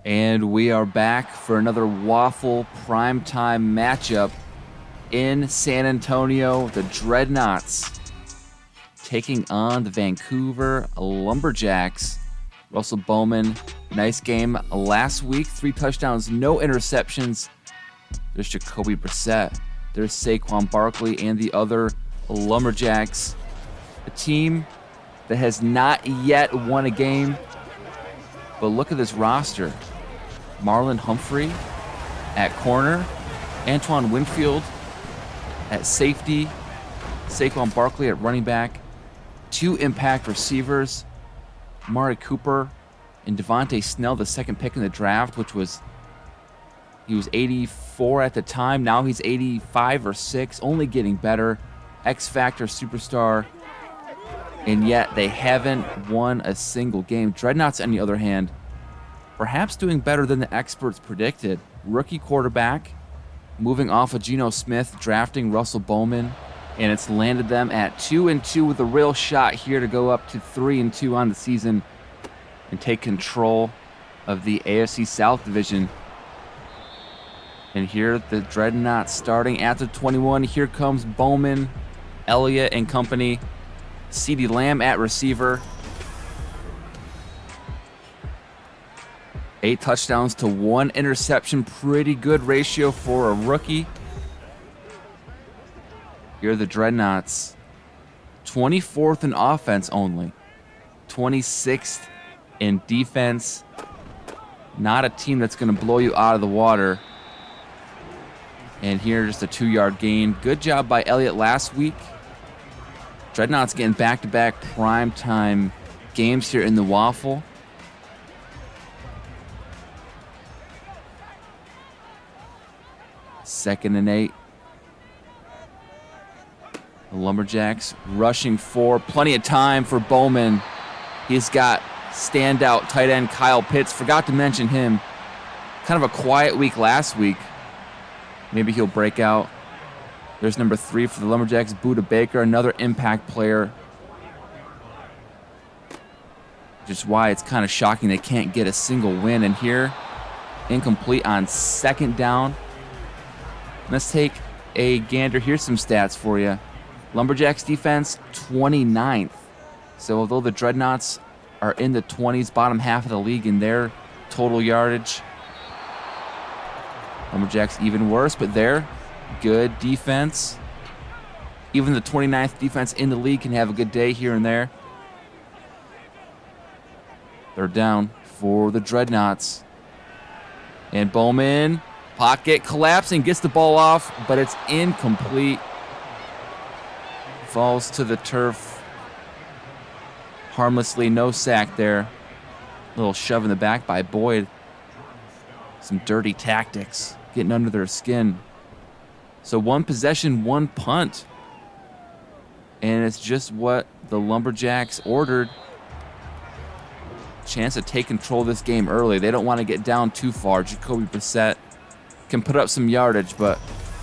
And we are back for another WAFL primetime matchup in San Antonio. The Dreadnoughts taking on the Vancouver Lumberjacks. Russell Bowman, nice game last week. 3 touchdowns, no interceptions. There's Jacoby Brissett. There's Saquon Barkley and the other Lumberjacks. A team that has not yet won a game. But look at this roster. Marlon Humphrey at corner, Antoine Winfield at safety, Saquon Barkley at running back, 2 impact receivers, Amari Cooper and Devontae Snell, the second pick in the draft, he was 84 at the time. Now he's 85 or 6, only getting better. X Factor superstar, and yet they haven't won a single game. Dreadnoughts, on the other hand, perhaps doing better than the experts predicted. Rookie quarterback, moving off of Geno Smith, drafting Russell Bowman, and it's landed them at 2-2 with a real shot here to go up to 3-2 on the season and take control of the AFC South division. And here the Dreadnoughts starting at the 21. Here comes Bowman, Elliott and company. CeeDee Lamb at receiver. 8 touchdowns to 1 interception. Pretty good ratio for a rookie. Here are the Dreadnoughts. 24th in offense only. 26th in defense. Not a team that's going to blow you out of the water. And here, just a 2-yard gain. Good job by Elliott last week. Dreadnoughts getting back-to-back primetime games here in the WAFL. Second and 8. The Lumberjacks rushing for plenty of time for Bowman. He's got standout tight end Kyle Pitts. Forgot to mention him. Kind of a quiet week last week. Maybe he'll break out. There's number 3 for the Lumberjacks, Buda Baker, another impact player. Just why it's kind of shocking they can't get a single win. And here, incomplete on second down. Let's take a gander. Here's some stats for you. Lumberjacks defense, 29th. So although the Dreadnoughts are in the 20s, bottom half of the league in their total yardage, Lumberjacks even worse, but they're good defense. Even the 29th defense in the league can have a good day here and there. They're down for the Dreadnoughts. And Bowman, pocket collapsing, gets the ball off, but it's incomplete. Falls to the turf harmlessly, no sack there. A little shove in the back by Boyd. Some dirty tactics, getting under their skin. So 1 possession, 1 punt. And it's just what the Lumberjacks ordered. Chance to take control of this game early. They don't want to get down too far. Jacoby Brissett can put up some yardage, but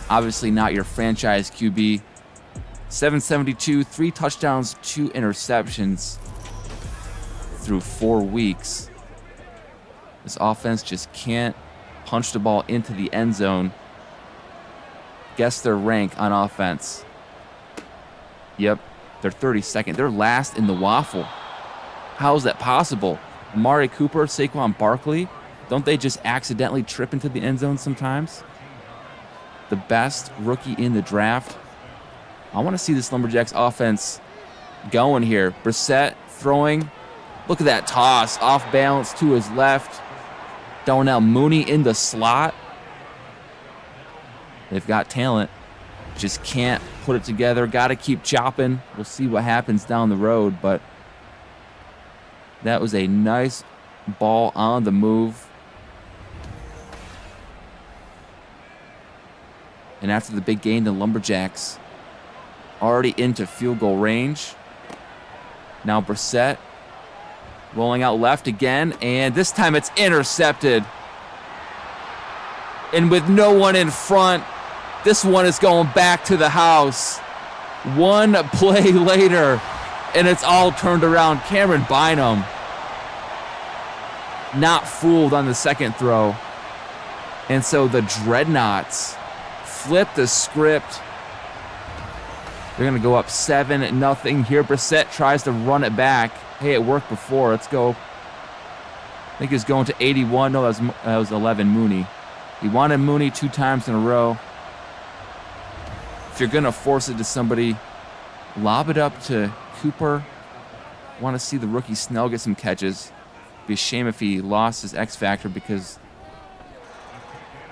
obviously not your franchise QB. 772, 3 touchdowns, 2 interceptions through 4 weeks. This offense just can't punch the ball into the end zone. Guess their rank on offense. Yep, they're 32nd. They're last in the WAFL. How is that possible? Amari Cooper, Saquon Barkley, don't they just accidentally trip into the end zone sometimes? The best rookie in the draft. I want to see this Lumberjacks offense going here. Brissett throwing. Look at that toss. Off balance to his left. Darnell Mooney in the slot. They've got talent. Just can't put it together. Got to keep chopping. We'll see what happens down the road, but that was a nice ball on the move. And after the big gain, the Lumberjacks already into field goal range. Now Brissett rolling out left again, and this time it's intercepted. And with no one in front, this one is going back to the house. 1 play later, and it's all turned around. Cameron Bynum not fooled on the second throw. And so the Dreadnoughts flip the script. They're going to go up 7-0 here. Brissett tries to run it back. Hey, it worked before. Let's go. I think he's going to 81. No, that was 11 Mooney. He wanted Mooney 2 times in a row. If you're going to force it to somebody, lob it up to Cooper. Want to see the rookie Snell get some catches. Be a shame if he lost his X factor because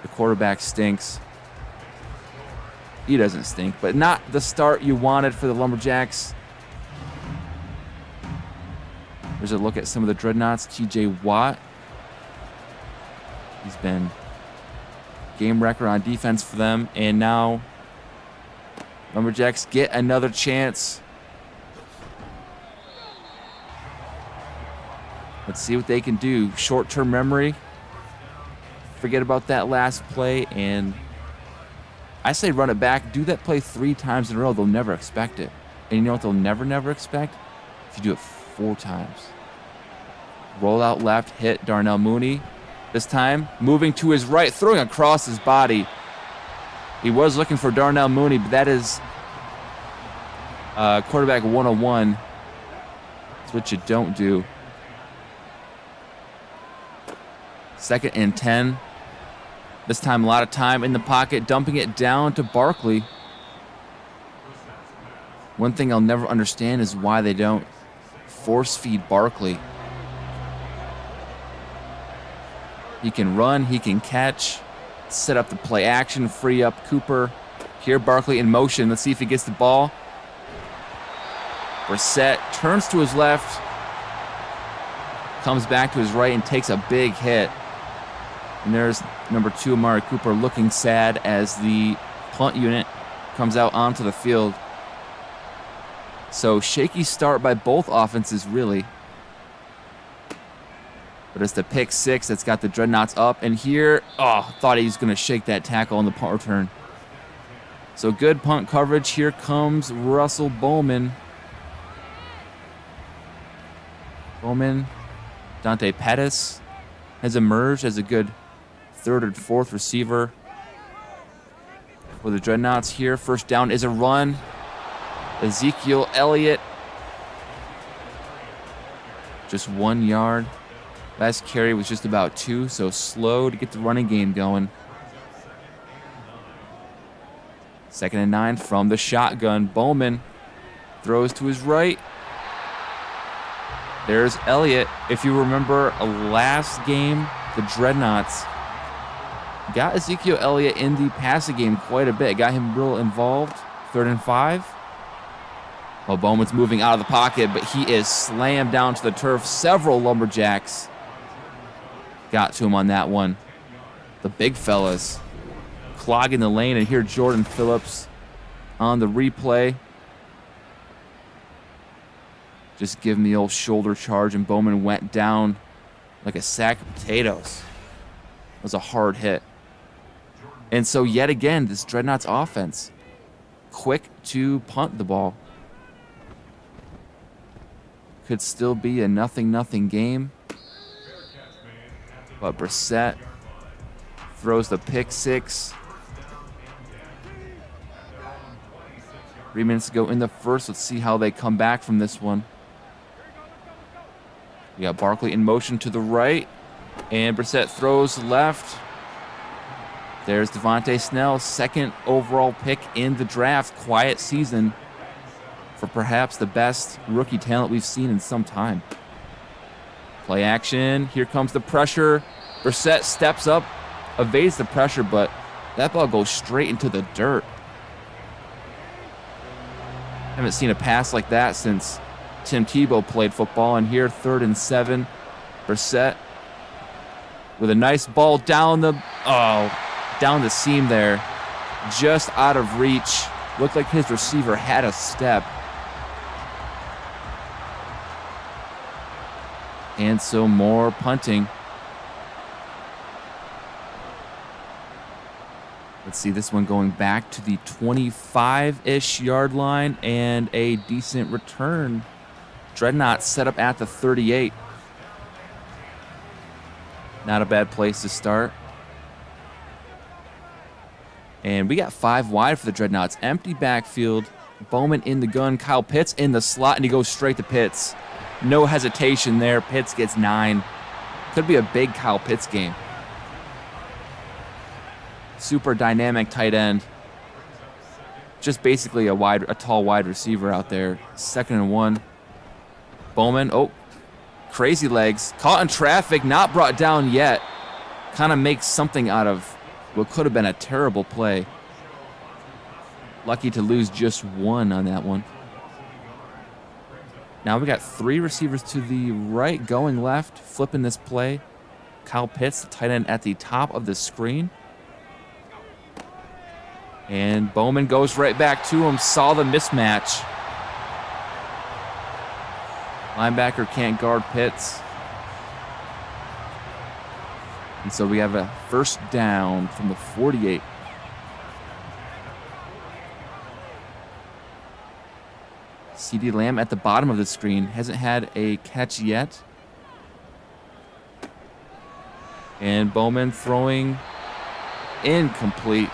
the quarterback stinks. He doesn't stink, but not the start you wanted for the Lumberjacks. There's a look at some of the Dreadnoughts. TJ Watt. He's been game wrecker on defense for them. And now Lumberjacks get another chance. Let's see what they can do. Short-term memory. Forget about that last play, and I say run it back. Do that play 3 times in a row. They'll never expect it. And you know what they'll never expect? If you do it 4 times. Roll out left, hit Darnell Mooney. This time, moving to his right, throwing across his body. He was looking for Darnell Mooney, but that is quarterback 101. That's what you don't do. 2nd and 10. This time, a lot of time in the pocket, dumping it down to Barkley. One thing I'll never understand is why they don't force feed Barkley. He can run, he can catch, set up the play action, free up Cooper. Here, Barkley in motion. Let's see if he gets the ball. Brissett turns to his left, comes back to his right, and takes a big hit. And there's number 2, Amari Cooper, looking sad as the punt unit comes out onto the field. So shaky start by both offenses, really. But it's the pick 6 that's got the Dreadnoughts up. And here, thought he was going to shake that tackle on the punt return. So good punt coverage. Here comes Russell Bowman. Dante Pettis has emerged as a good 3rd or 4th receiver for the Dreadnoughts here. First down is a run. Ezekiel Elliott. Just 1 yard. Last carry was just about 2, so slow to get the running game going. 2nd and 9 from the shotgun. Bowman throws to his right. There's Elliott. If you remember last game, the Dreadnoughts got Ezekiel Elliott in the passing game quite a bit. Got him real involved. 3rd and 5. Well, Bowman's moving out of the pocket, but he is slammed down to the turf. Several Lumberjacks got to him on that one. The big fellas clogging the lane, and here Jordan Phillips on the replay. Just give him the old shoulder charge, and Bowman went down like a sack of potatoes. It was a hard hit. And so yet again, this Dreadnoughts offense, quick to punt the ball. Could still be a 0-0 game. But Brissett throws the pick 6. 3 minutes to go in the first. Let's see how they come back from this one. We got Barkley in motion to the right. And Brissett throws left. There's Devontae Snell, 2nd overall pick in the draft. Quiet season for perhaps the best rookie talent we've seen in some time. Play action. Here comes the pressure. Brissett steps up, evades the pressure, but that ball goes straight into the dirt. Haven't seen a pass like that since Tim Tebow played football. And here, 3rd and 7. Brissett with a nice ball down the seam there. Just out of reach. Looked like his receiver had a step. And so more punting. Let's see this one going back to the 25-ish yard line, and a decent return. Dreadnoughts set up at the 38. Not a bad place to start. And we got 5 wide for the Dreadnoughts. Empty backfield. Bowman in the gun. Kyle Pitts in the slot, and he goes straight to Pitts. No hesitation there. Pitts gets 9. Could be a big Kyle Pitts game. Super dynamic tight end. Just basically a tall wide receiver out there. 2nd and 1. Bowman, crazy legs. Caught in traffic, not brought down yet. Kind of makes something out of what could have been a terrible play. Lucky to lose just 1 on that one. Now we got 3 receivers to the right going left, flipping this play. Kyle Pitts, the tight end, at the top of the screen. And Bowman goes right back to him. Saw the mismatch. Linebacker can't guard Pitts. And so we have a 1st down from the 48. CeeDee Lamb at the bottom of the screen. Hasn't had a catch yet. And Bowman throwing incomplete.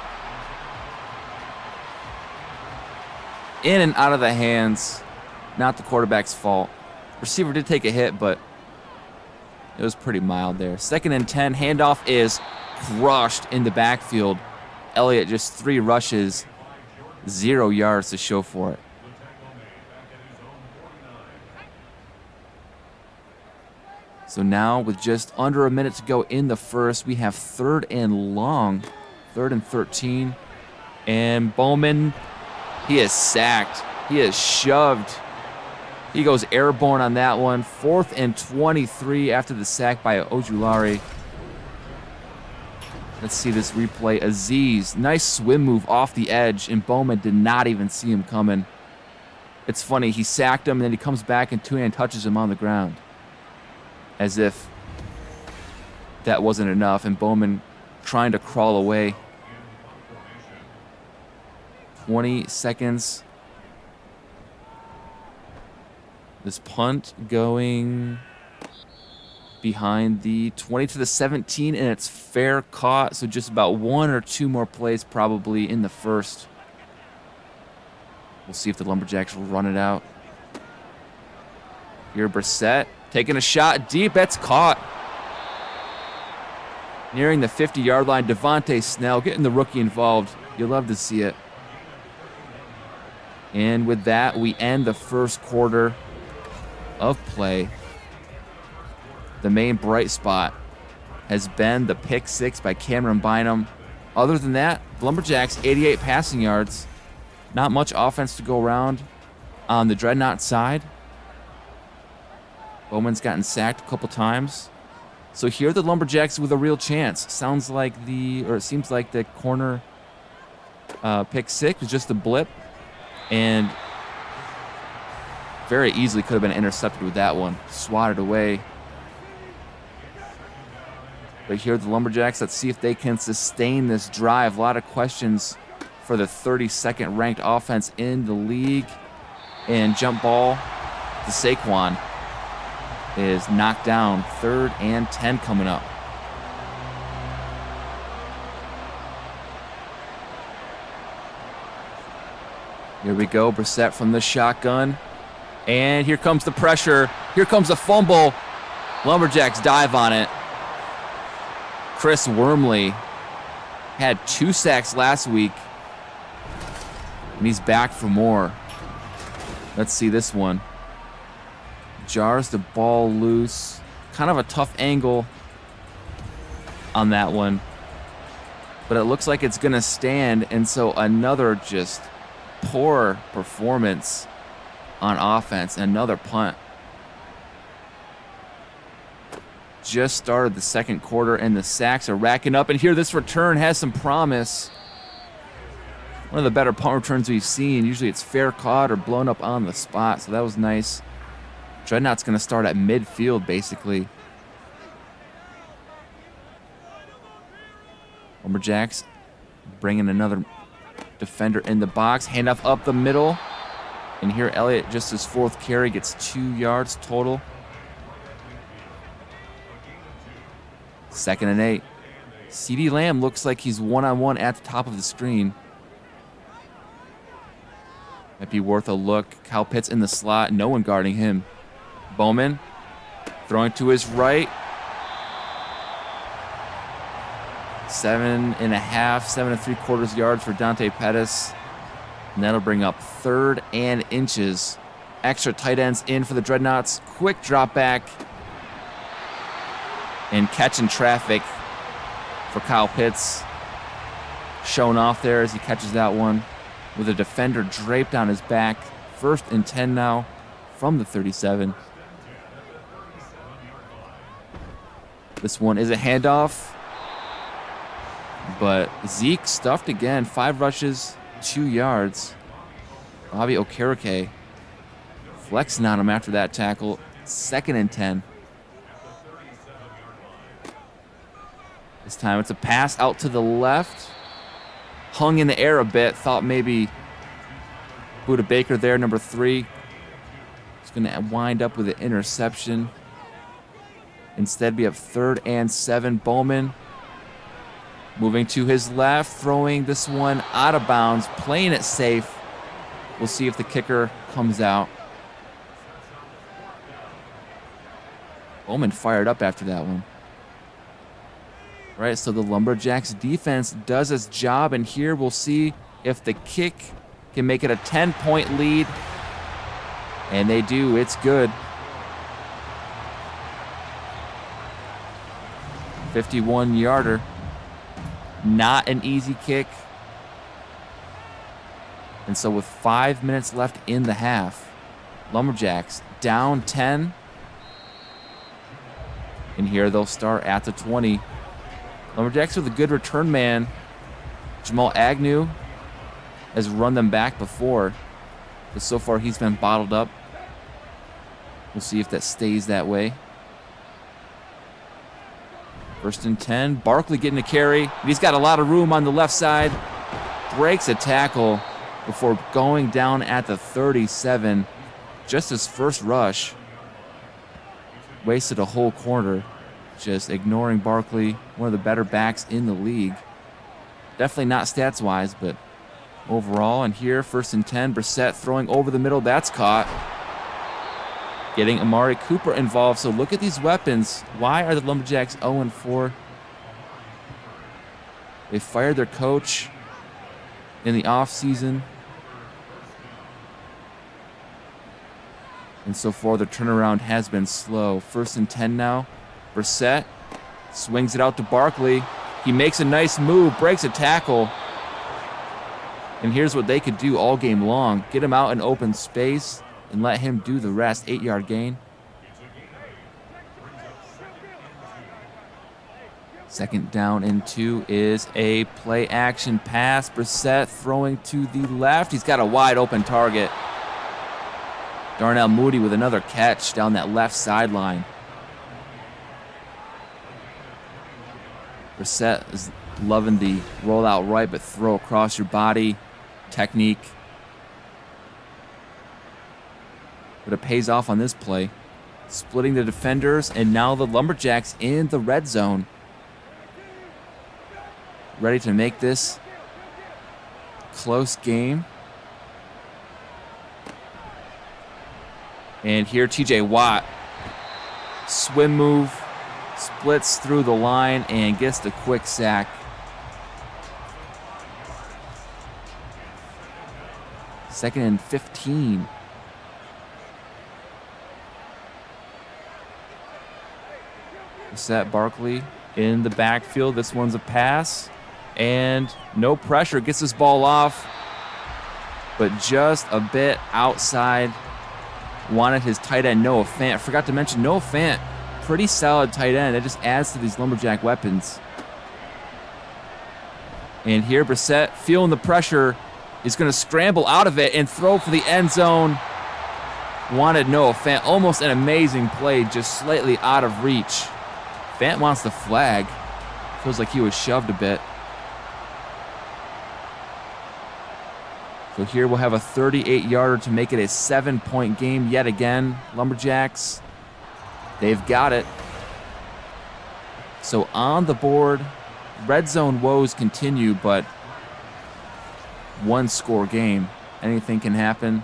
In and out of the hands. Not the quarterback's fault. Receiver did take a hit, but it was pretty mild there. 2nd and 10. Handoff is crushed in the backfield. Elliott just 3 rushes, 0 yards to show for it. So now with just under a minute to go in the first, we have 3rd and long, 3rd and 13. And Bowman, he is sacked. He is shoved. He goes airborne on that one. 4th and 23 after the sack by Ojulari. Let's see this replay. Aziz, nice swim move off the edge, and Bowman did not even see him coming. It's funny, he sacked him, and then he comes back and two-hand touches him on the ground. As if that wasn't enough, and Bowman trying to crawl away. 20 seconds. This punt going behind the 20 to the 17, and it's fair caught, so just about 1 or 2 more plays probably in the first. We'll see if the Lumberjacks run it out. Here, Brissett taking a shot deep. That's caught. Nearing the 50-yard line, Devontae Snell getting the rookie involved. You'll love to see it. And with that, we end the first quarter of play. The main bright spot has been the pick 6 by Cameron Bynum. Other than that, Lumberjacks 88 passing yards. Not much offense to go around on the Dreadnought side. Bowman's gotten sacked a couple times. So here are the Lumberjacks with a real chance. It seems like the corner pick 6 was just a blip, and very easily could have been intercepted with that one. Swatted away. But here are the Lumberjacks. Let's see if they can sustain this drive. A lot of questions for the 32nd ranked offense in the league. And jump ball to Saquon is knocked down. 3rd and 10 coming up. Here we go. Brissett from the shotgun. And here comes the pressure. Here comes the fumble. Lumberjacks dive on it. Chris Wormley had 2 sacks last week, and he's back for more. Let's see this one. Jars the ball loose. Kind of a tough angle on that one, but it looks like it's going to stand, and so another just poor performance on offense. Another punt. Just started the second quarter, and the sacks are racking up. And here, this return has some promise. One of the better punt returns we've seen. Usually it's fair caught or blown up on the spot, so that was nice. Dreadnought's going to start at midfield, basically. Lumberjacks bringing another defender in the box. Handoff up the middle. And here, Elliott, just his 4th carry, gets 2 yards total. 2nd and 8. CeeDee Lamb looks like he's one-on-one at the top of the screen. Might be worth a look. Kyle Pitts in the slot. No one guarding him. Bowman throwing to his right. 7.5, 7.75 yards for Dante Pettis. And that'll bring up 3rd and inches. Extra tight ends in for the Dreadnoughts. Quick drop back. And catching traffic for Kyle Pitts. Showing off there as he catches that one with a defender draped on his back. 1st and 10 now from the 37. This one is a handoff. But Zeke stuffed again. 5 rushes, 2 yards. Bobby Okereke flexing on him after that tackle. 2nd and 10. This time it's a pass out to the left. Hung in the air a bit. Thought maybe Buda Baker there, number 3. He's going to wind up with an interception. Instead, we have 3rd and 7. Bowman moving to his left, throwing this one out of bounds, playing it safe. We'll see if the kicker comes out. Bowman fired up after that one. All right, so the Lumberjacks defense does its job, and here we'll see if the kick can make it a 10-point lead. And they do. It's good. 51-yarder. Not an easy kick. And so with 5 minutes left in the half, Lumberjacks down 10. And here they'll start at the 20. Lumberjacks with a good return man. Jamal Agnew has run them back before, but so far he's been bottled up. We'll see if that stays that way. 1st and 10. Barkley getting a carry. He's got a lot of room on the left side. Breaks a tackle before going down at the 37. Just his first rush. Wasted a whole corner. Just ignoring Barkley, one of the better backs in the league. Definitely not stats-wise, but overall. And here, 1st and 10. Brissett throwing over the middle. That's caught. Getting Amari Cooper involved. So look at these weapons. Why are the Lumberjacks 0-4? They fired their coach in the offseason. And so far, the turnaround has been slow. 1st and 10 now. Brissett swings it out to Barkley. He makes a nice move, breaks a tackle. And here's what they could do all game long. Get him out in open space and let him do the rest. 8-yard gain. 2nd down and 2 is a play action pass. Brissett throwing to the left. He's got a wide open target. Darnell Moody with another catch down that left sideline. Brissett is loving the roll out right, but throw across your body technique. But it pays off on this play. Splitting the defenders, and now the Lumberjacks in the red zone. Ready to make this close game. And here TJ Watt, swim move, splits through the line and gets the quick sack. Second and 15. Set Barkley in the backfield. This one's a pass. And no pressure. Gets this ball off. But just a bit outside. Wanted his tight end, Noah Fant. Forgot to mention Noah Fant. Pretty solid tight end. It just adds to these Lumberjack weapons. And here Brissett, feeling the pressure, is going to scramble out of it and throw for the end zone. Wanted Noah Fant. Almost an amazing play, just slightly out of reach. Fant wants the flag. Feels like he was shoved a bit. So here we'll have a 38-yarder to make it a 7-point game yet again. Lumberjacks, they've got it. So on the board, red zone woes continue, but one score game. Anything can happen.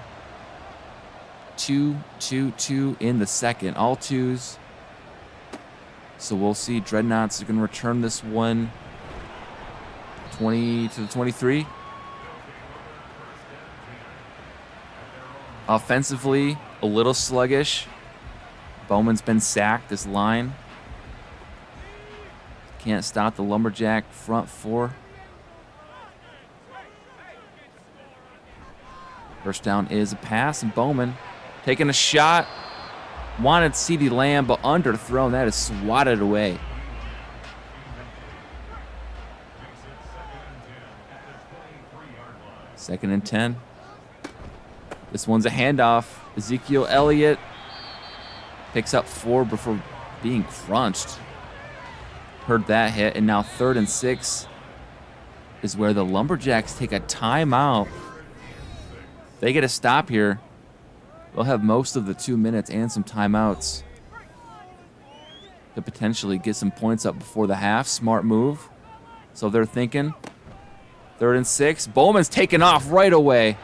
2-2-2 in the second. All twos. So we'll see. Dreadnoughts are going to return this one 20 to the 23. Offensively, a little sluggish. Bowman's been sacked. This line can't stop the Lumberjack front four. First down is a pass, and Bowman taking a shot. Wanted CeeDee Lamb, but underthrown. That is swatted away. Second and 10. This one's a handoff. Ezekiel Elliott picks up 4 before being crunched. Heard that hit, and now 3rd and 6 is where the Lumberjacks take a timeout. They get a stop here. They'll have most of the 2 minutes and some timeouts to potentially get some points up before the half. Smart move. So they're thinking 3rd and 6. Bowman's taken off right away.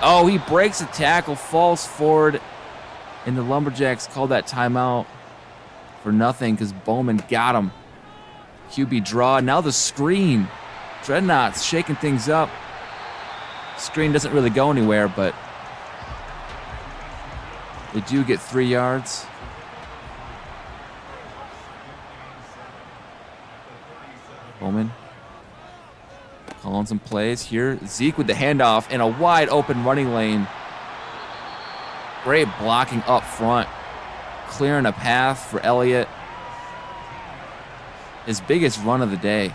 Oh, he breaks a tackle, falls forward, and the Lumberjacks call that timeout for nothing because Bowman got him. QB draw. Now the screen. Dreadnoughts shaking things up. Screen doesn't really go anywhere, but they do get 3 yards. Bowman calling some plays here. Zeke with the handoff in a wide open running lane. Great blocking up front. Clearing a path for Elliott. His biggest run of the day.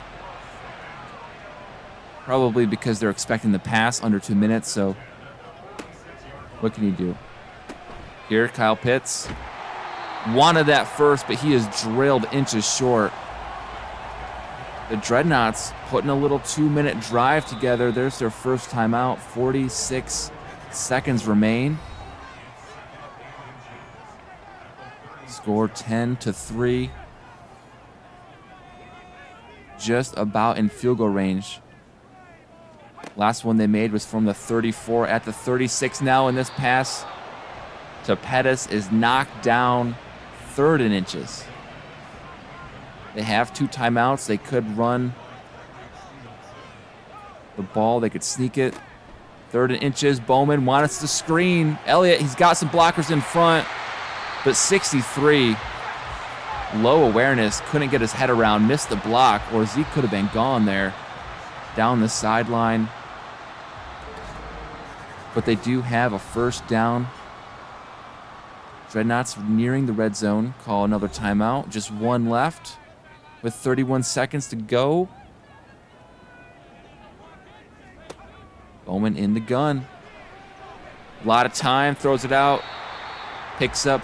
Probably because they're expecting the pass under 2 minutes, so what can he do? Here, Kyle Pitts wanted that first, but he is drilled inches short. The Dreadnoughts putting a little 2-minute drive together. There's their first timeout. 46 seconds remain. Score 10-3. Just about in field goal range. Last one they made was from the 34 at the 36 now, and this pass to Pettis is knocked down 3rd and inches. They have 2 timeouts. They could run the ball. They could sneak it. 3rd and inches. Bowman wants to screen. Elliott, he's got some blockers in front, but 63. Low awareness. Couldn't get his head around. Missed the block, or Zeke could have been gone there. Down the sideline. But they do have a first down. Dreadnoughts nearing the red zone. Call another timeout. Just 1 left with 31 seconds to go. Bowman in the gun. A lot of time. Throws it out. Picks up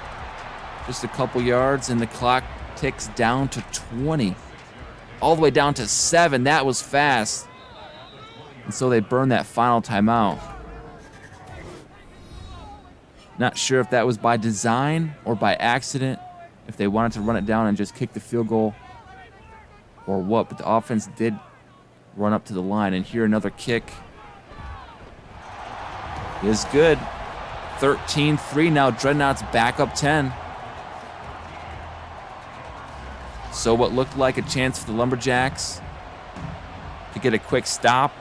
just a couple yards, and the clock ticks down to 20. All the way down to 7. That was fast. And so they burn that final timeout. Not sure if that was by design or by accident, if they wanted to run it down and just kick the field goal or what, but the offense did run up to the line. And here another kick is good. 13-3 now. Dreadnoughts back up 10. So what looked like a chance for the Lumberjacks to get a quick stop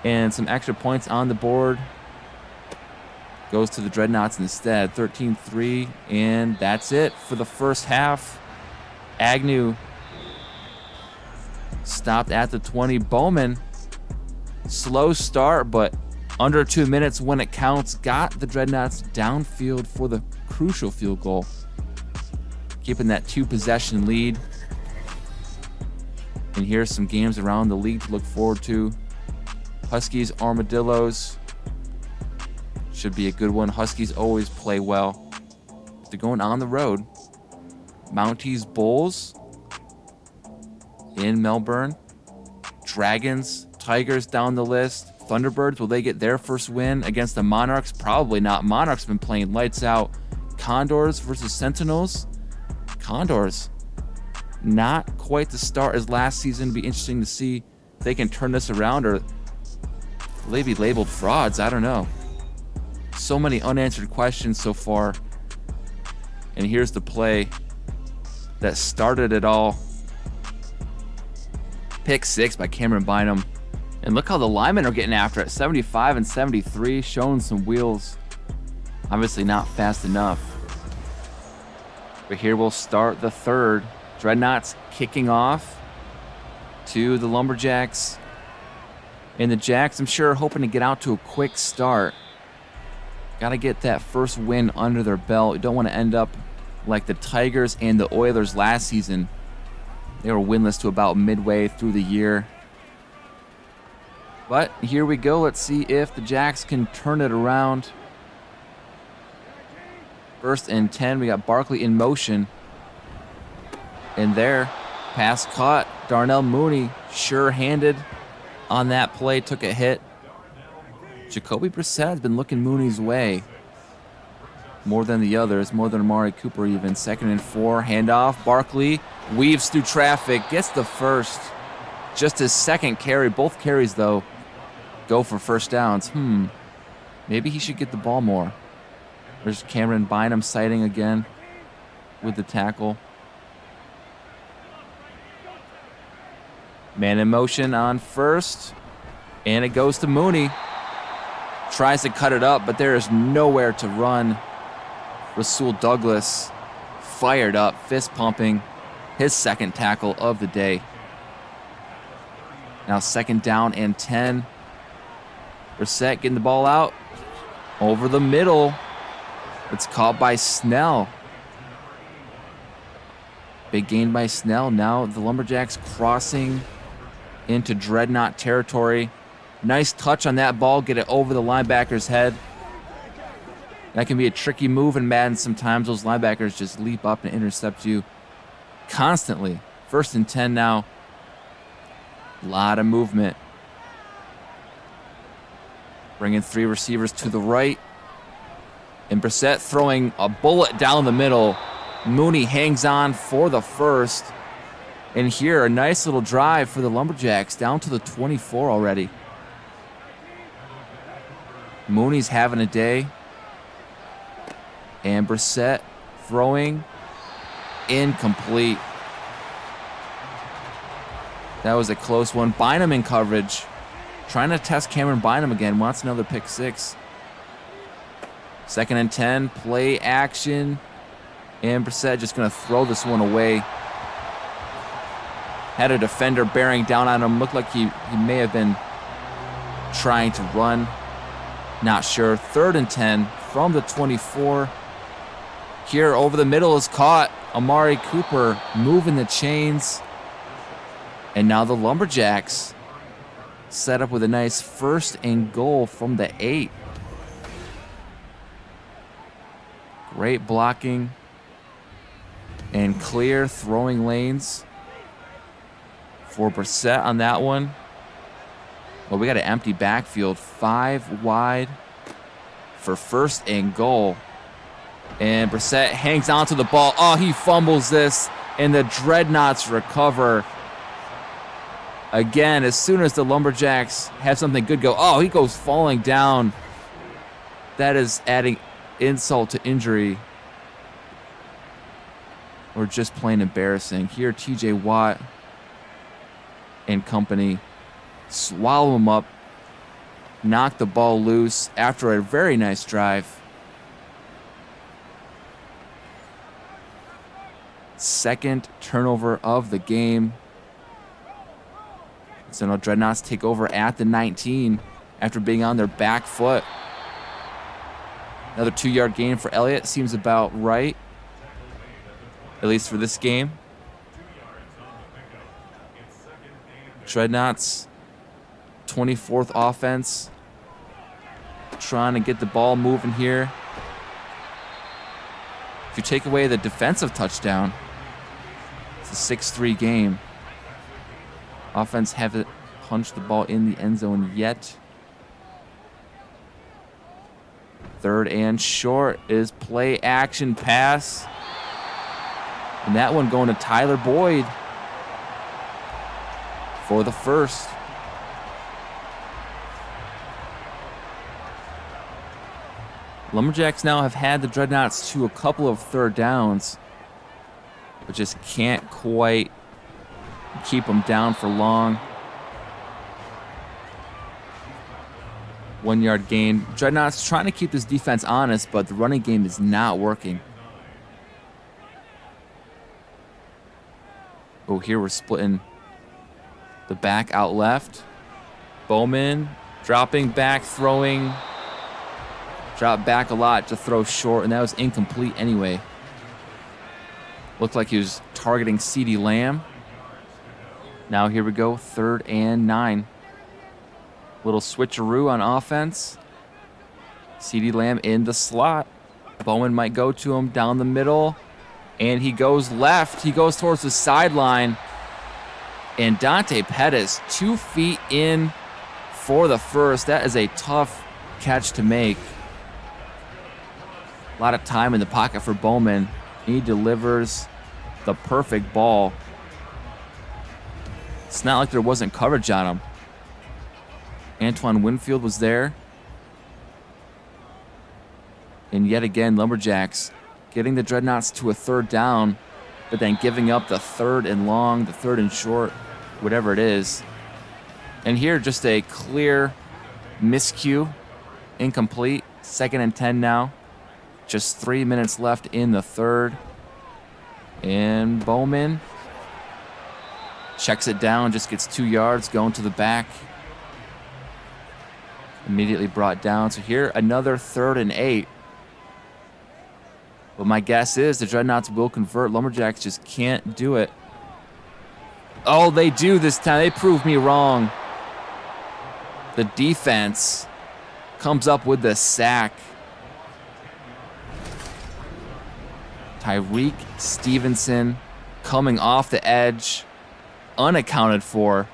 and some extra points on the board goes to the Dreadnoughts instead. 13-3, and that's it for the first half. Agnew stopped at the 20. Bowman, slow start, but under 2 minutes when it counts, got the Dreadnoughts downfield for the crucial field goal, keeping that 2-possession lead. And here's some games around the league to look forward to. Huskies, Armadillos. Should be a good one. Huskies always play well. They're going on the road. Mounties, Bulls in Melbourne. Dragons, Tigers down the list. Thunderbirds, will they get their first win against the Monarchs? Probably not. Monarchs been playing lights out. Condors versus Sentinels. Condors Not quite the start as last season. It'd be interesting to see if they can turn this around, or will they be labeled frauds? I don't know. So many unanswered questions so far. And here's the play that started it all. Pick 6 by Cameron Bynum. And look how the linemen are getting after it. 75 and 73, showing some wheels. Obviously not fast enough. But here we'll start the third. Dreadnoughts kicking off to the Lumberjacks. And the Jacks, I'm sure, hoping to get out to a quick start. Got to get that first win under their belt. You don't want to end up like the Tigers and the Oilers last season. They were winless to about midway through the year. But here we go. Let's see if the Jacks can turn it around. 1st and 10. We got Barkley in motion. And there, pass caught. Darnell Mooney, sure-handed on that play, took a hit. Jacoby Brissett has been looking Mooney's way more than the others, more than Amari Cooper even. 2nd and 4, handoff. Barkley weaves through traffic, gets the first. Just his 2nd carry. Both carries, though, go for first downs. Maybe he should get the ball more. There's Cameron Bynum sighting again with the tackle. Man in motion on 1st, and it goes to Mooney. Tries to cut it up, but there is nowhere to run. Rasul Douglas fired up, fist pumping, his 2nd tackle of the day. Now 2nd down and 10. Brissett getting the ball out over the middle. It's caught by Snell. Big gain by Snell. Now the Lumberjacks crossing into Dreadnought territory. Nice touch on that ball. Get it over the linebacker's head. That can be a tricky move in Madden sometimes. Those linebackers just leap up and intercept you constantly. 1st and 10 now. A lot of movement. Bringing 3 receivers to the right. And Brissett throwing a bullet down the middle. Mooney hangs on for the first. And here, a nice little drive for the Lumberjacks, down to the 24 already. Mooney's having a day. And Brissett throwing incomplete. That was a close one. Bynum in coverage. Trying to test Cameron Bynum again. Wants another pick 6. 2nd and 10. Play action. And Brissett just going to throw this one away. Had a defender bearing down on him. Looked like he may have been trying to run. Not sure. 3rd and 10 from the 24. Here over the middle is caught. Amari Cooper moving the chains. And now the Lumberjacks set up with a nice 1st and goal from the 8. Great blocking and clear throwing lanes for Brissett on that one. Well, we got an empty backfield. 5 wide for 1st and goal. And Brissett hangs on to the ball. Oh, he fumbles this, and the Dreadnoughts recover. Again, as soon as the Lumberjacks have something good go, oh, he goes falling down. That is adding insult to injury. Or just plain embarrassing. Here, TJ Watt and company swallow him up, knock the ball loose after a very nice drive. 2nd turnover of the game. So now Dreadnoughts take over at the 19 after being on their back foot. Another 2-yard gain for Elliott seems about right, at least for this game. Dreadnoughts 24th offense, trying to get the ball moving here. If you take away the defensive touchdown, it's a 6-3 game. Offense haven't punched the ball in the end zone yet. 3rd and short is play action pass. And that one going to Tyler Boyd for the first. Lumberjacks now have had the Dreadnoughts to a couple of third downs, but just can't quite keep them down for long. 1 yard gain. Dreadnoughts trying to keep this defense honest, but the running game is not working. Oh, here we're splitting the back out left. Bowman dropping back, throwing. Dropped back a lot to throw short, and that was incomplete anyway. Looked like he was targeting CeeDee Lamb. Now here we go, 3rd and 9. Little switcheroo on offense. CeeDee Lamb in the slot. Bowman might go to him down the middle. And he goes left. He goes towards the sideline. And Dante Pettis, 2 feet in for the first. That is a tough catch to make. A lot of time in the pocket for Bowman. He delivers the perfect ball. It's not like there wasn't coverage on him. Antoine Winfield was there. And yet again, Lumberjacks getting the Dreadnoughts to a 3rd down, but then giving up the 3rd and long, the 3rd and short, whatever it is. And here, just a clear miscue, incomplete. 2nd and 10 now. Just 3 minutes left in the 3rd. And Bowman checks it down, just gets 2 yards, going to the back. Immediately brought down. So here, another 3rd and 8. But my guess is the Dreadnoughts will convert. Lumberjacks just can't do it. Oh, they do this time. They proved me wrong. The defense comes up with the sack. Tyreek Stevenson coming off the edge, unaccounted for.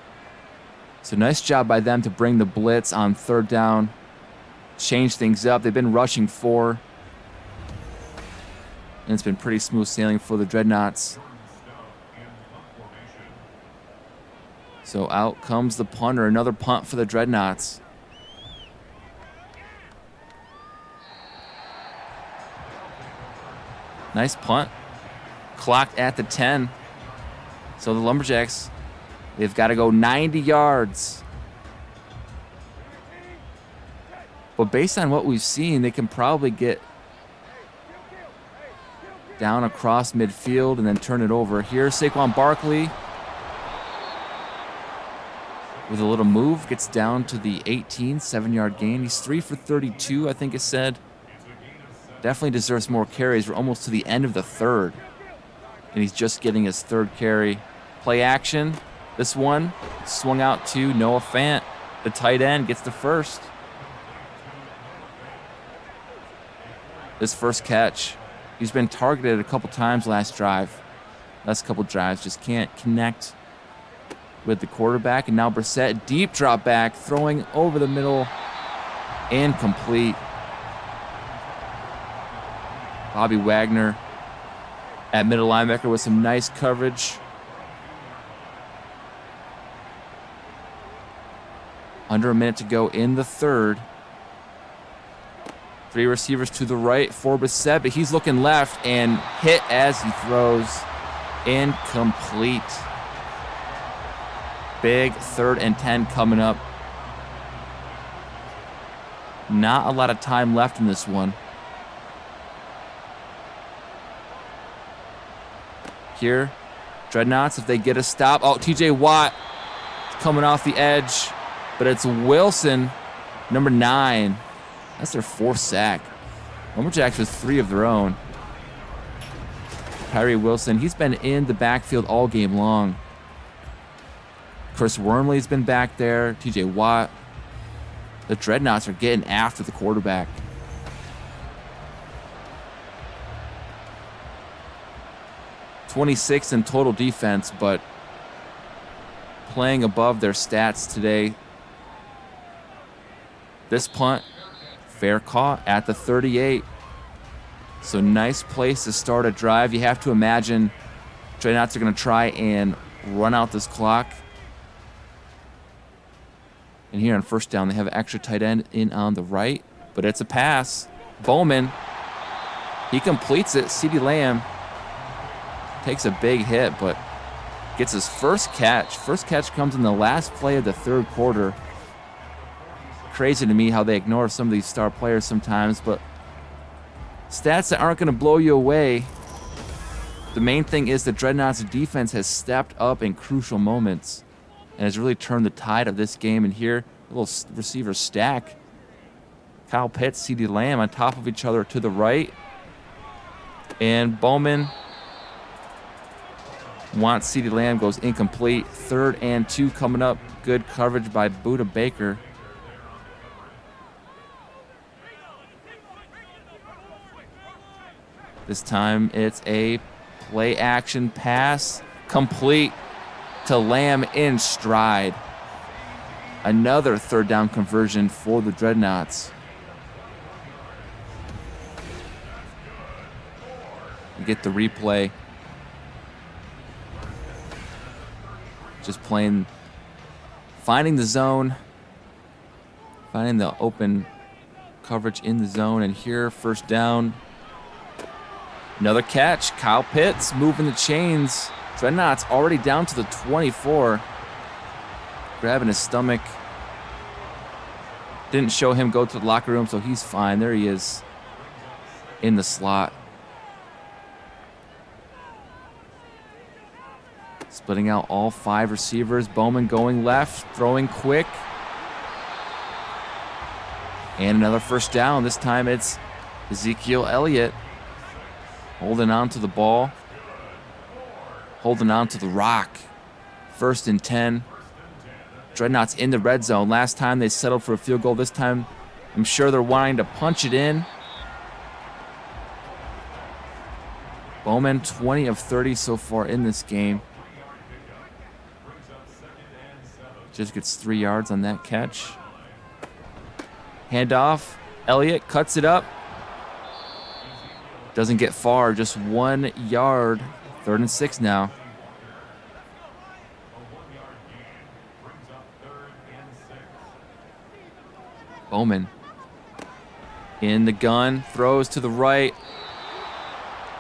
So nice job by them to bring the blitz on 3rd down. Change things up. They've been rushing 4. And it's been pretty smooth sailing for the Dreadnoughts. So out comes the punter. Another punt for the Dreadnoughts. Nice punt. Clocked at the 10. So the Lumberjacks, they've got to go 90 yards. But based on what we've seen, they can probably get down across midfield and then turn it over. Here, Saquon Barkley with a little move, gets down to the 18, 7-yard gain. He's 3 for 32, I think it said. Definitely deserves more carries. We're almost to the end of the 3rd. And he's just getting his 3rd carry. Play action. This one swung out to Noah Fant. The tight end gets the first. This first catch. He's been targeted a couple times last couple drives. Just can't connect with the quarterback. And now Brissett, deep drop back, throwing over the middle. Incomplete. Bobby Wagner at middle linebacker with some nice coverage. Under a minute to go in the 3rd. 3 receivers to the right for Brissett, but he's looking left and hit as he throws. Incomplete. Big 3rd and 10 coming up. Not a lot of time left in this one. Here, Dreadnoughts, if they get a stop. Oh, TJ Watt coming off the edge, but it's Wilson, number 9. That's their 4th sack. Lumberjacks with 3 of their own. Tyree Wilson, he's been in the backfield all game long. Chris Wormley's been back there. TJ Watt. The Dreadnoughts are getting after the quarterback. '26 in total defense, but playing above their stats today. This punt, fair caught at the 38. So nice place to start a drive. You have to imagine Dreadnoughts are going to try and run out this clock. And here on first down, they have an extra tight end in on the right. But it's a pass. Bowman, he completes it. CeeDee Lamb takes a big hit, but gets his first catch. First catch comes in the last play of the third quarter. Crazy to me how they ignore some of these star players sometimes, but stats that aren't going to blow you away. The main thing is the Dreadnoughts defense has stepped up in crucial moments and has really turned the tide of this game. And here, a little receiver stack. Kyle Pitts, CeeDee Lamb on top of each other to the right. And Bowman wants CeeDee Lamb, goes incomplete. 3rd and 2 coming up. Good coverage by Buda Baker. This time it's a play action pass, complete to Lamb in stride. Another 3rd down conversion for the Dreadnoughts. You get the replay. Just playing, finding the zone, finding the open coverage in the zone, and here, first down. Another catch. Kyle Pitts moving the chains. Dreadnoughts already down to the 24. Grabbing his stomach. Didn't show him go to the locker room, so he's fine. There he is in the slot. Splitting out all 5 receivers. Bowman going left, throwing quick. And another first down. This time it's Ezekiel Elliott holding on to the ball. Holding on to the rock. 1st and 10. Dreadnoughts in the red zone. Last time they settled for a field goal. This time I'm sure they're wanting to punch it in. Bowman 20 of 30 so far in this game. Just gets 3 yards on that catch. Handoff. Elliott cuts it up. Doesn't get far, just 1 yard. 3rd and 6 now. Bowman in the gun, throws to the right.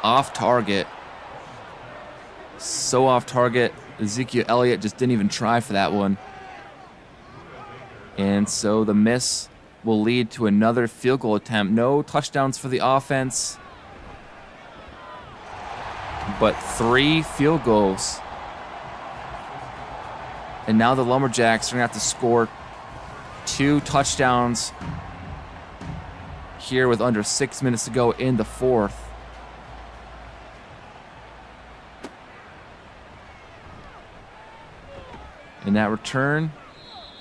Off target. So off target. Ezekiel Elliott just didn't even try for that one. And so the miss will lead to another field goal attempt. No touchdowns for the offense, but 3 field goals. And now the Lumberjacks are going to have to score 2 touchdowns here with under 6 minutes to go in the 4th. And that return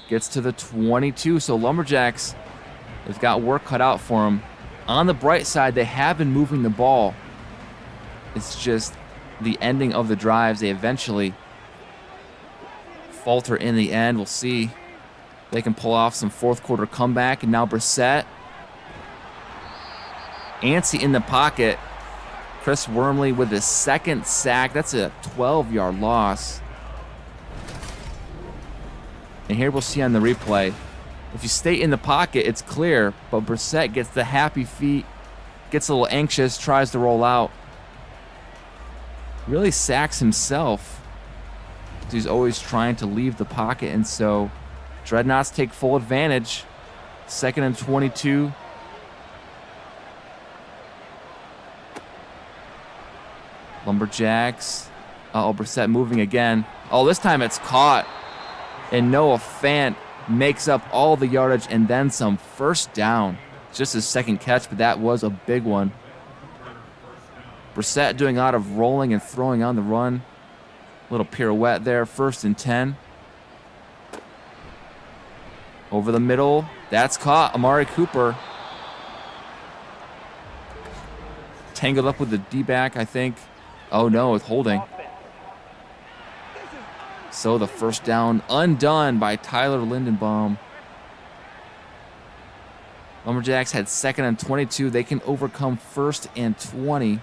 gets to the 22. So Lumberjacks have got work cut out for them. On the bright side, they have been moving the ball. It's just the ending of the drives. They eventually falter in the end. We'll see if they can pull off some 4th quarter comeback. And now Brissett. Antsy in the pocket. Chris Wormley with his 2nd sack. That's a 12-yard loss. And here we'll see on the replay, if you stay in the pocket, it's clear, but Brissett gets the happy feet, gets a little anxious, tries to roll out. Really sacks himself. He's always trying to leave the pocket, and so Dreadnoughts take full advantage. 2nd and 22. Lumberjacks. Brissett moving again. Oh, this time it's caught. And Noah Fant makes up all the yardage and then some. First down. Just his 2nd catch, but that was a big one. Brissett doing a lot of rolling and throwing on the run. Little pirouette there. 1st and 10. Over the middle. That's caught. Amari Cooper. Tangled up with the D-back, I think. Oh no, it's holding. So the first down undone by Tyler Lindenbaum. Lumberjacks had 2nd and 22. They can overcome 1st and 20.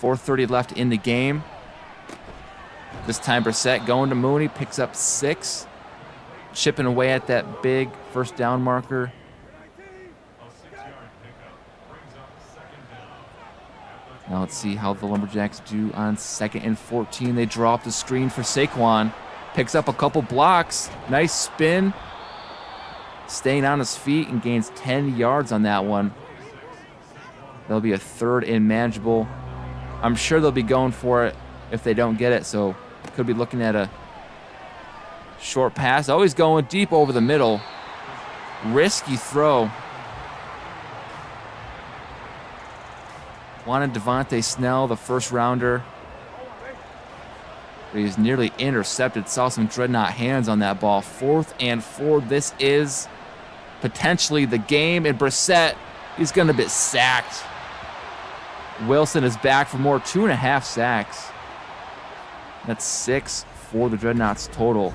4:30 left in the game. This time Brissett going to Mooney, picks up 6. Chipping away at that big first down marker. Now let's see how the Lumberjacks do on 2nd and 14. They draw up the screen for Saquon. Picks up a couple blocks. Nice spin. Staying on his feet and gains 10 yards on that one. That'll be a 3rd and manageable. I'm sure they'll be going for it if they don't get it, so could be looking at a short pass. Always going deep over the middle. Risky throw. Wanted Devontae Snell, the first rounder. But he's nearly intercepted. Saw some Dreadnought hands on that ball. 4th and 4. This is potentially the game. And Brissett, he's going to get sacked. Wilson is back for more. 2.5 sacks. That's 6 for the Dreadnoughts total.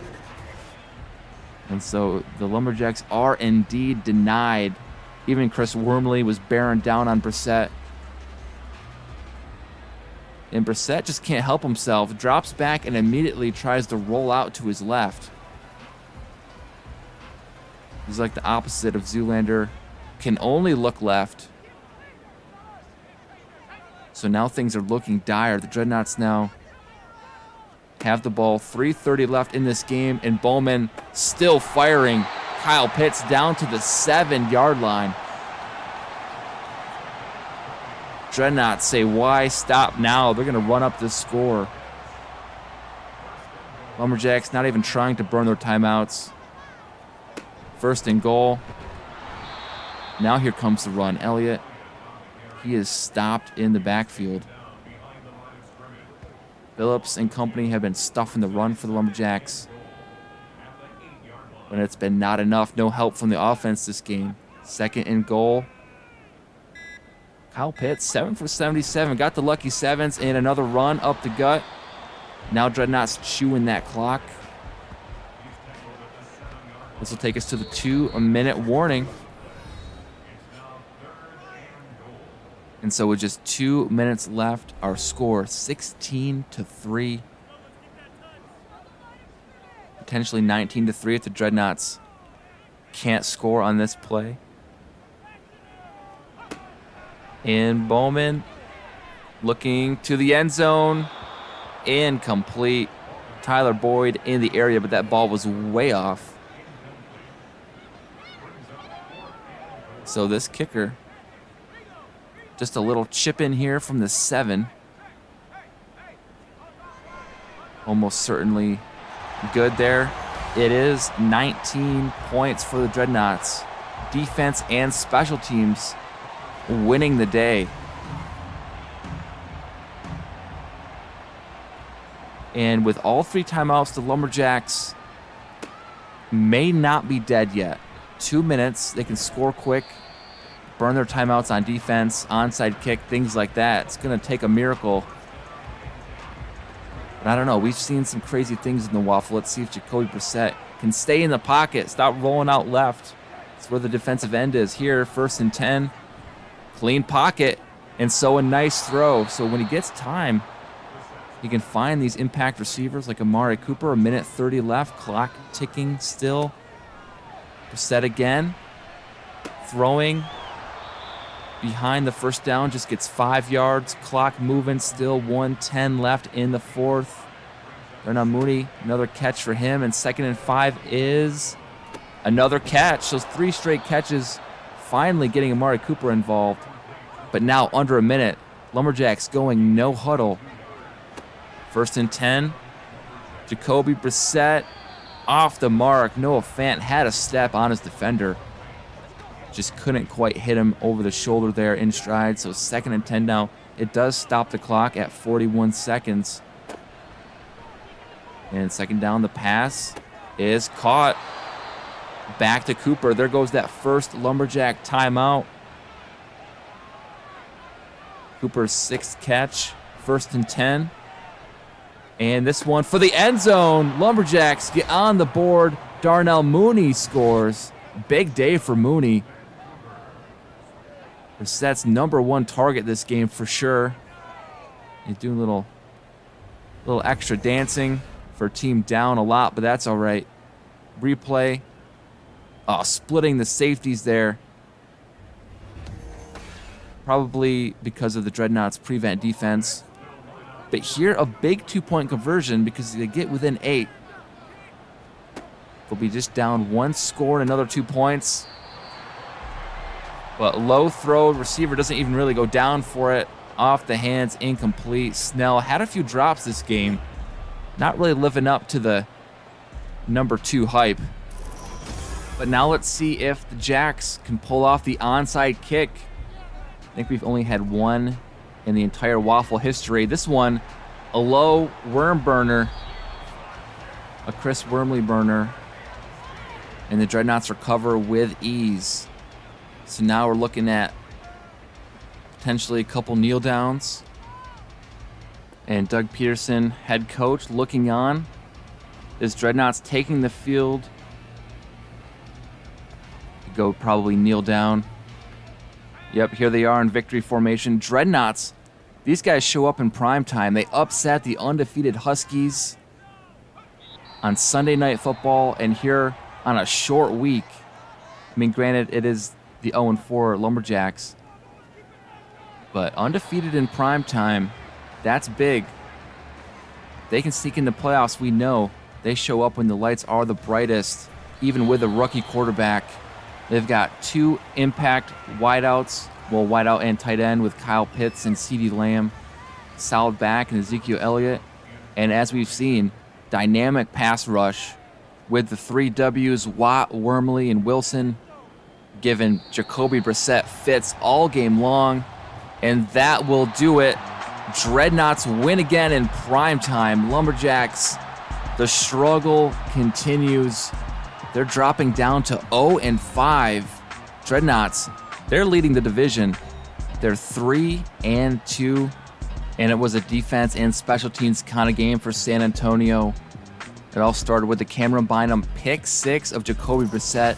And so the Lumberjacks are indeed denied. Even Chris Wormley was bearing down on Brissett. And Brissett just can't help himself. Drops back and immediately tries to roll out to his left. He's like the opposite of Zoolander. Can only look left. So now things are looking dire. The Dreadnoughts now have the ball. 3:30 left in this game, and Bowman still firing. Kyle Pitts down to the 7-yard line. Dreadnoughts say, why stop now? They're going to run up this score. Lumberjacks not even trying to burn their timeouts. 1st and goal. Now here comes the run. Elliott, he is stopped in the backfield. Phillips and company have been stuffing the run for the Lumberjacks. But it's been not enough. No help from the offense this game. 2nd and goal. Kyle Pitts, 7 for 77. Got the lucky 7s and another run up the gut. Now Dreadnoughts chewing that clock. This will take us to the 2-minute warning. And so with just 2 minutes left, our score 16-3. Potentially 19-3 if the Dreadnoughts can't score on this play. And Bowman looking to the end zone. Incomplete. Tyler Boyd in the area, but that ball was way off. So this kicker, just a little chip in here from the 7. Almost certainly good there. It is 19 points for the Dreadnoughts. Defense and special teams winning the day. And with all 3 timeouts, the Lumberjacks may not be dead yet. 2 minutes, they can score quick, burn their timeouts on defense, onside kick, things like that. It's going to take a miracle. But I don't know. We've seen some crazy things in the WAFL. Let's see if Jacoby Brissett can stay in the pocket, stop rolling out left. That's where the defensive end is here. 1st and 10. Clean pocket, and so a nice throw. So when he gets time, he can find these impact receivers like Amari Cooper. 1:30 left, clock ticking still. Brissett again, throwing behind the first down, just gets 5 yards. Clock moving still, 1:10 left in the 4th. Darnell Mooney, another catch for him, and 2nd and 5 is another catch. So 3 straight catches, finally getting Amari Cooper involved. But now under a minute, Lumberjacks going no huddle. 1st and 10. Jacoby Brissett off the mark. Noah Fant had a step on his defender. Just couldn't quite hit him over the shoulder there in stride. So 2nd and 10 now. It does stop the clock at 41 seconds. And 2nd down, the pass is caught. Back to Cooper. There goes that first Lumberjack timeout. Cooper's 6th catch. 1st and 10. And this one for the end zone. Lumberjacks get on the board. Darnell Mooney scores. Big day for Mooney. Brissett's #1 target this game for sure. He's doing a little A little extra dancing for a team down a lot, but that's all right. Replay. Oh, splitting the safeties there. Probably because of the Dreadnoughts' prevent defense. But here, a big 2-point conversion because they get within 8. They'll be just down 1 score and another 2 points. But low throw, receiver doesn't even really go down for it. Off the hands, incomplete. Snell had a few drops this game. Not really living up to the number 2 hype. But now let's see if the Jacks can pull off the onside kick. I think we've only had one in the entire WAFL history. This one, a low worm burner. A Chris Wormley burner. And the Dreadnoughts recover with ease. So now we're looking at potentially a couple kneel downs. And Doug Peterson, head coach, looking on. As Dreadnoughts taking the field. Go probably kneel down. Yep, here they are in victory formation. Dreadnoughts, these guys show up in prime time. They upset the undefeated Huskies on Sunday Night Football, and here on a short week. I mean, granted, it is the 0-4 Lumberjacks, but undefeated in prime time, that's big. They can sneak into playoffs, we know. They show up when the lights are the brightest, even with a rookie quarterback. They've got 2 impact wideouts, well, wideout and tight end with Kyle Pitts and CeeDee Lamb. Solid back and Ezekiel Elliott. And as we've seen, dynamic pass rush with the 3 W's, Watt, Wormley, and Wilson, giving Jacoby Brissett fits all game long. And that will do it. Dreadnoughts win again in primetime. Lumberjacks, the struggle continues. They're dropping down to 0-5. Dreadnoughts, they're leading the division. They're 3-2. And it was a defense and special teams kind of game for San Antonio. It all started with the Cameron Bynum pick 6 of Jacoby Brissett.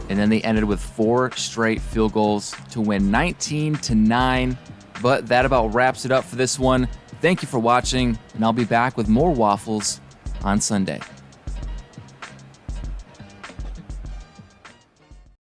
And then they ended with 4 straight field goals to win 19-9. But that about wraps it up for this one. Thank you for watching, and I'll be back with more waffles on Sunday.